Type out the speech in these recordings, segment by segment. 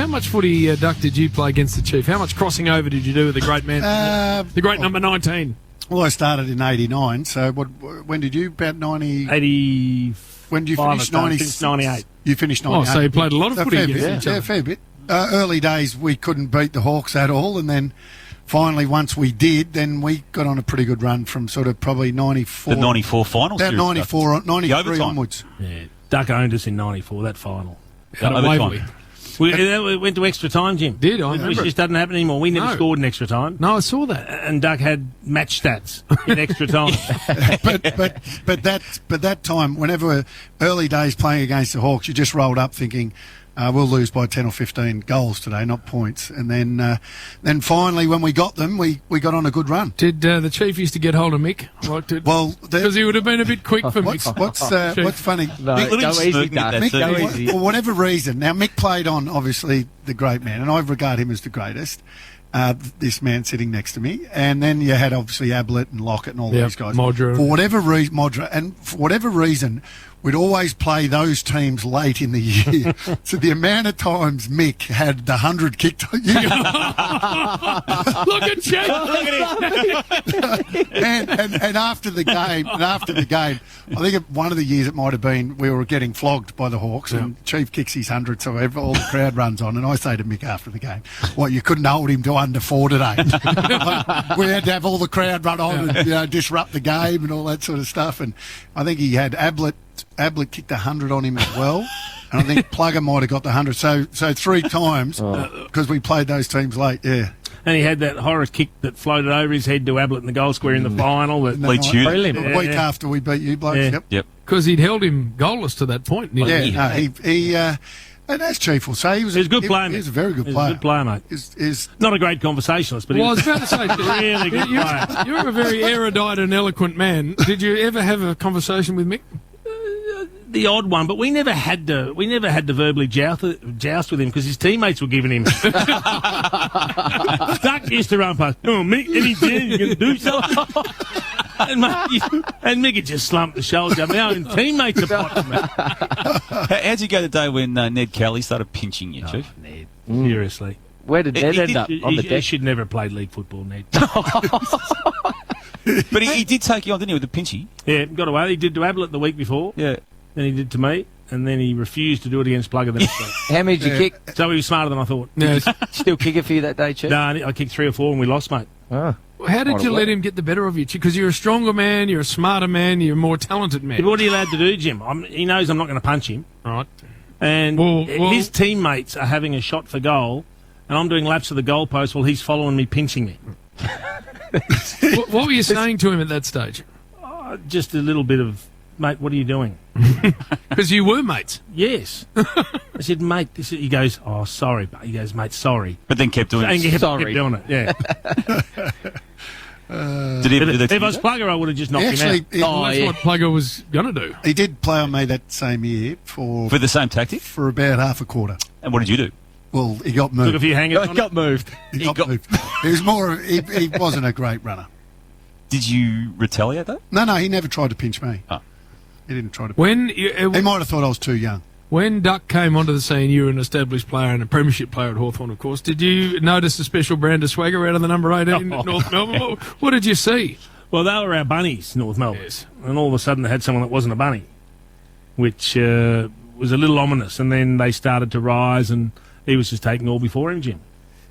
how much footy, Duck, did you play against the Chief? How much crossing over did you do with the great man, the great number 19? Well, I started in 89, so when did you? About 90... 80... When did you finish? 98. You finished 98. Oh, so you played a lot of footy against each other. Yeah, a fair bit. Early days, we couldn't beat the Hawks at all, and then finally, once we did, then we got on a pretty good run from sort of probably 94. The 94 final About series. 94, The 93 overtime. onwards. Yeah. Duck owned us in 94, that final. Out of overtime. Waverley. We went to extra time, Jim. Did I Which remember it. just doesn't happen anymore. We never No. scored in extra time. No, I saw that. And Duck had match stats in extra time. but that time, whenever early days playing against the Hawks, you just rolled up thinking, we'll lose by 10 or 15 goals today, not points. And then finally, when we got them, we got on a good run. Did the Chief used to get hold of Mick? Well, Because he would have been a bit quick for Mick. what's funny? No, Look at go him easy, smirking at Duck. that Go too. easy. For whatever reason, now Mick played on obviously the great man, and I regard him as the greatest. This man sitting next to me, and then you had obviously Ablett and Lockett and all Yep, these guys. Modra. For whatever reason, we'd always play those teams late in the year. So the amount of times Mick had the 100 kicked on you, Look at you! and after the game, I think one of the years it might have been we were getting flogged by the Hawks, and Chief kicks his 100, so all the crowd runs on, and I say to Mick after the game, "What, you couldn't hold him to under 4 today?" We had to have all the crowd run on and disrupt the game and all that sort of stuff. And I think he had Ablett kicked 100 on him as well. And I think Plugger might have got the 100. So 3 times because we played those teams late, yeah. And he had that horror kick that floated over his head to Ablett in the goal square in the final. That No, Lee Tuesday. Brilliant. A week after we beat you blokes, Yeah. yep. Yep. Because he'd held him goalless to that point. Nearly. Yeah, no, he and as Chief will say, he was He was a good player, He was mate. a very good He was player. a good player, mate. Is Not a great conversationalist, but Well, I he was was about to say, really good player. you're a very erudite and eloquent man. Did you ever have a conversation with Mick? The odd one, but we never had to verbally joust with him because his teammates were giving him. Duck used to run past. Oh, Mick, anything you gonna do something? And Mick had just slumped the shoulder. I mean, our own teammates are potting me. How'd you go the day when Ned Kelly started pinching you, Chief? Ned, seriously. Where did Ned end up? On the He deck? should never have played league football, Ned. But he did take you on, didn't he, with the pinchy? Yeah, got away. He did to Ablett the week before. Yeah. Then he did to me. And then he refused to do it against Plugger the next week. How many did you kick? So he was smarter than I thought. No. Still kick it for you that day, Chief? No, I kicked 3 or 4 and we lost, mate. Oh. How did Might you have let worked. him get the better of you? Because you're a stronger man, you're a smarter man, you're a more talented But man. what are you allowed to do, Jim? He knows I'm not going to punch him. Right. And Well- his teammates are having a shot for goal, and I'm doing laps of the goalpost while he's following me, pinching me. What were you saying to him at that stage? Just a little bit of, mate, what are you doing? Because you were mates. Yes. I said, mate, he goes, oh, sorry. He goes, mate, sorry. But then kept doing And he it. kept doing it, yeah. Did he ever do that to If I you? was Plugger, I would have just knocked him actually out. Well, that's what Plugger was going to do. he did play on me that same year for For the same tactic? about half a quarter. And what did you do? Well, he got Took moved. a few hangers on it. moved. He got moved. He was more. He wasn't a great runner. Did you retaliate though? No, he never tried to pinch me. Oh. He didn't try to. When He might have thought I was too young. when Duck came onto the scene, you were an established player and a premiership player at Hawthorn, of course. Did you notice a special brand of swagger out of the number 18 at North Melbourne? What did you see? Well, they were our bunnies, North Melbourne. Yes. And all of a sudden they had someone that wasn't a bunny, which was a little ominous. And then they started to rise, and he was just taking all before him, Jim.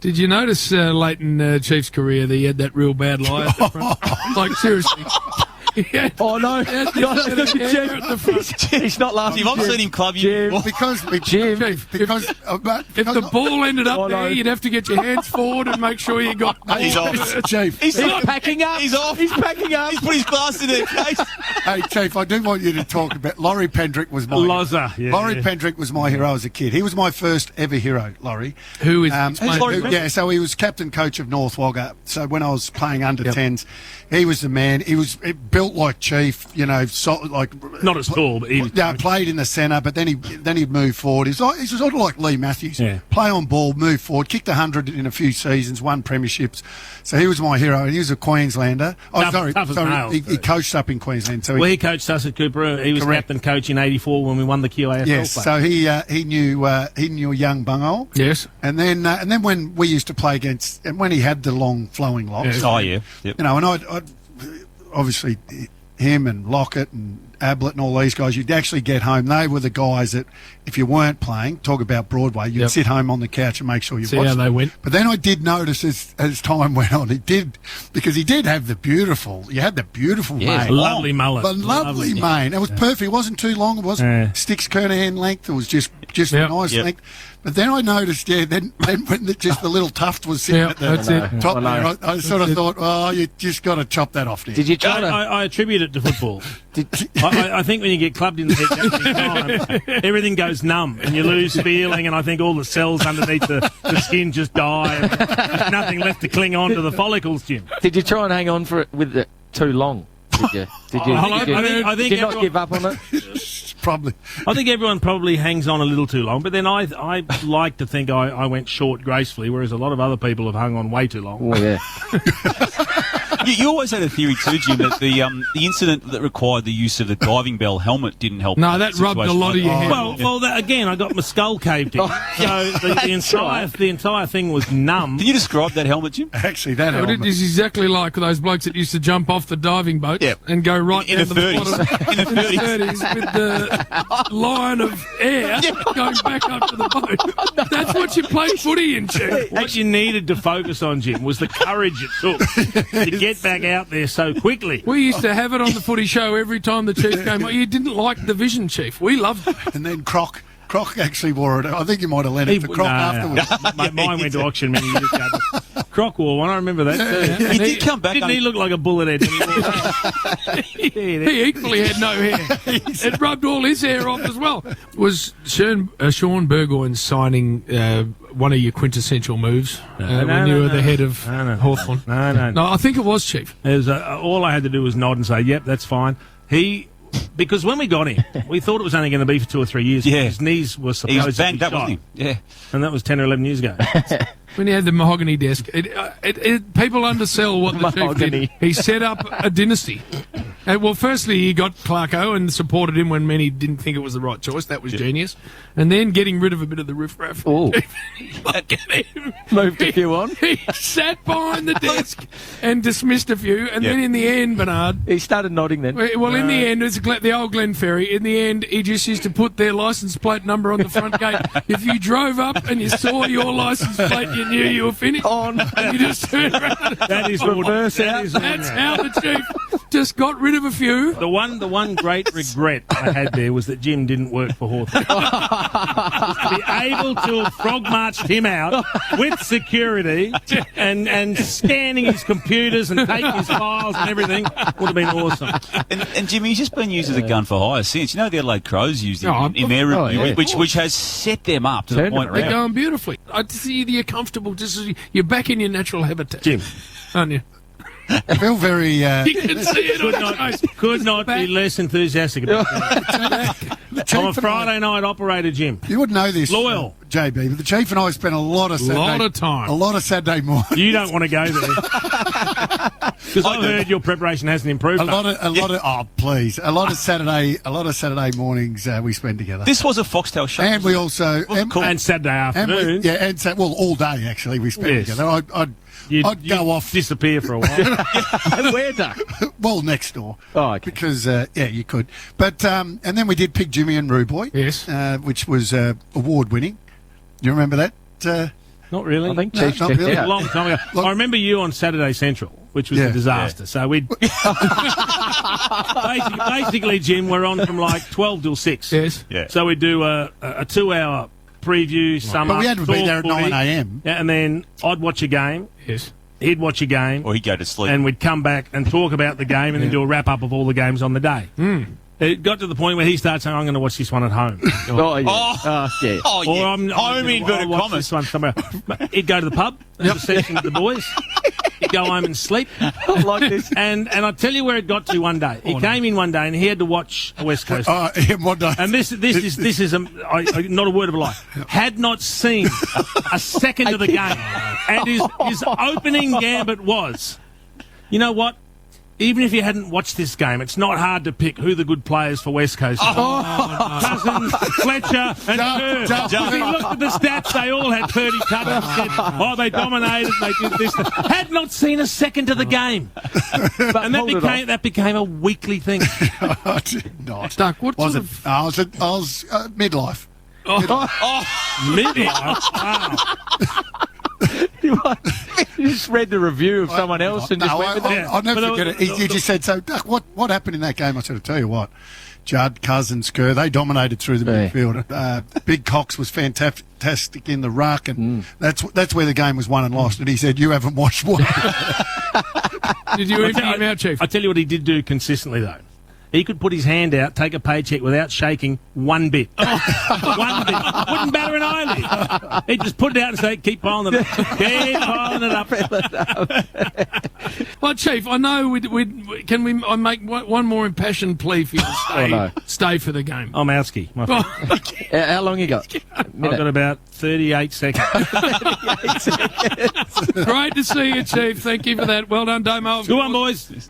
Did you notice late in Chief's career that he had that real bad lie at the front? Like, seriously. Oh, no. He had the front. He's not laughing. I've seen him club you before. Because Jim. Chief, because if the ball ended up there, you'd have to get your hands forward and make sure you got... He's off. Chief. He's packing up. He's off. He's packing up. He's put his glass in there, Case. Hey, Chief, I do want you to talk about Laurie Pendrick was my Loza, yeah. Laurie Pendrick was my hero as a kid. He was my first ever hero, Laurie. Who is... Who's Laurie Pendrick? Yeah, so he was captain coach of North Wagga. So when I was playing under 10s, he was the man. He was built like Chief, you know, Not as tall, but he was... Yeah, played in the centre, but then he'd move forward. He's sort of like Lee Matthews. Yeah. Play on ball, move forward, kicked 100 in a few seasons, won premierships. So he was my hero. He was a Queenslander. Tough as nails, He too. coached up in Queensland, so Well, he coached us at Cooper. He was Correct. captain coach in '84 when we won the QAFL. Yes, play. so he knew young Bungle. Yes. And then when we used to play against, and when he had the long flowing locks, Yes. Oh, yeah. Yep. you know, and I'd obviously him and Lockett and Ablett and all these guys, you'd actually get home. They were the guys that, if you weren't playing, talk about Broadway, you'd Yep. sit home on the couch and make sure you See watched how they it. went. But then I did notice as time went on, because he did have the beautiful Yes. mane. Lovely mullet. The lovely mane. It was perfect. It wasn't too long. It wasn't Yeah. Sticks Kernahan length. It was just Yep. a nice Yep. length. But then I noticed, then when just the little tuft was sitting Yeah, at the that's it. top I know. there, I sort of thought, oh, you just got to chop that off now. Did you try to? I attribute it to football. Did, I think when you get clubbed in the head that many times, everything goes numb and you lose feeling, and I think all the cells underneath the skin just die. And there's nothing left to cling on to the follicles, Jim. did you try and hang on for it with it too long? Did you? I think did you not everyone- give up on it? Probably. I think everyone probably hangs on a little too long, but then I like to think I went short gracefully, whereas a lot of other people have hung on way too long. Oh yeah. You always had a theory too, Jim, that the incident that required the use of the diving bell helmet didn't help. No, that rubbed a situation. lot of your head. Well, again, I got my skull caved in, so the entire thing was numb. Can you describe that helmet, Jim? Actually, that But it helmet. is exactly like those blokes that used to jump off the diving boat Yep. and go right In down the to 30s. the bottom In the 30s. 30s with the line of air going back up to the boat. That's what you play footy in, Chief. What you needed to focus on, Jim, was the courage it took to get back out there so quickly. We used to have it on the footy show every time the Chief came on. You didn't like the vision, Chief. We loved it. And then Croc actually wore it. I think you might have lent it to Croc afterwards. Mine went to auction many years ago. Croc wore one, I remember that. He did come back. Didn't he look like a bullet head? When he wore that? He equally had no hair. It rubbed all his hair off as well. Was Sean Burgoyne signing one of your quintessential moves when you were the head of Hawthorn? No. No, I think it was, Chief. All I had to do was nod and say, yep, that's fine. Because when we got him, we thought it was only going to be for 2 or 3 years. Yeah. His knees were He supposedly was banged up, shot. wasn't he? Yeah. And that was 10 or 11 years ago. When he had the mahogany desk, people undersell what the Chief Mahogany. did. He set up a dynasty. Well, firstly, he got Clarko and supported him when many didn't think it was the right choice. That was genius. And then getting rid of a bit of the riffraff. Oh. Look at him. Moved a few on. He sat behind the desk and dismissed a few. And then in the end, Bernard, He started nodding then. well, in the end, it's the old Glen Ferry. In the end, he just used to put their license plate number on the front gate. If you drove up and you saw your license plate, you knew you were finished. On. And you just turned around. That is reverse. That's how the Chief just got rid of a few. The one great regret I had there was that Jim didn't work for Hawthorn. To be able to have frog marched him out with security and scanning his computers and taking his files and everything would have been awesome. And Jimmy, he's just been used as a gun for hire since. You know, the Adelaide Crows used him in their review, which has set them up to the Turned point it They're where. going beautifully. I see you're comfortable. Just as you're back in your natural habitat, Jim. aren't you? I feel very. You can see it on your face. Could not be less enthusiastic about that. I'm a Friday night operator, Jim. You would know this, Loyal. JB, but the Chief and I spent a lot of time. a lot of Saturday morning. You don't want to go there. Because I've heard your preparation hasn't improved. A lot of oh please, a lot of Saturday mornings we spend together. This was a Foxtel show. And we also and Saturday afternoon. all day actually we spent Yes. together. I'd go off, disappear for a while. Where, Duck? well, next door. Oh, okay. Because you could. But and then we did Pig Jimmy and Roo Boy, Yes. which was award winning. You remember that? Not really. I think No, Chief's not checked really. A out. long time ago. Look- I remember you on Saturday Central, which was Yeah. a disaster. So we'd basically, Jim, we're on from like 12 till 6. Yes. Yeah. So we'd do a 2-hour preview, summer. But we had to be talk there at footy. 9 a.m. Yeah, and then I'd watch a game. Yes. He'd watch a game. Or he'd go to sleep. And we'd come back and talk about the game and then do a wrap up of all the games on the day. It got to the point where he started saying, I'm going to watch this one at home. Oh, yeah. Oh. Yeah. Oh, yeah. Or I'm Home gonna- inverted I'll watch commas. this one somewhere. He'd go to the pub, have a session with the boys. He'd go home and sleep. I like this. And I tell you where it got to one day. He came in one day and he had to watch a West Coast. One day. And this is not a word of a lie. Had not seen a second of the game, and his opening gambit was, you know what? even if you hadn't watched this game, it's not hard to pick who the good players for West Coast are. Cousins, Fletcher, and Kerr. If you looked at the stats, they all had 30 touches. And said, oh, they dominated, they did this. Had not seen a second of the game. And that became a weekly thing. I did not. Duck, what Was sort it? of... I was midlife. Midlife. Wow. You just read the review of someone else and just No, went with that. I'll never forget it. He just said, so, Duck, what happened in that game? I said, I'll tell you what. Judd, Cousins, Kerr, they dominated through the midfield. Big Cox was fantastic in the ruck, and that's where the game was won and lost. And he said, you haven't watched one. Did you empty him out, Chief? I tell you what he did do consistently, though. He could put his hand out, take a paycheck without shaking one bit. One bit. Wouldn't batter an eyelid. He'd just put it out and say, keep piling it up. Keep piling it up. Well, Chief, I know I make one more impassioned plea for you to stay, stay for the game. I'm Outski. How long you got? I've got about 38 seconds. Great to see you, Chief. Thank you for that. Well done, Damo. Good one, boys.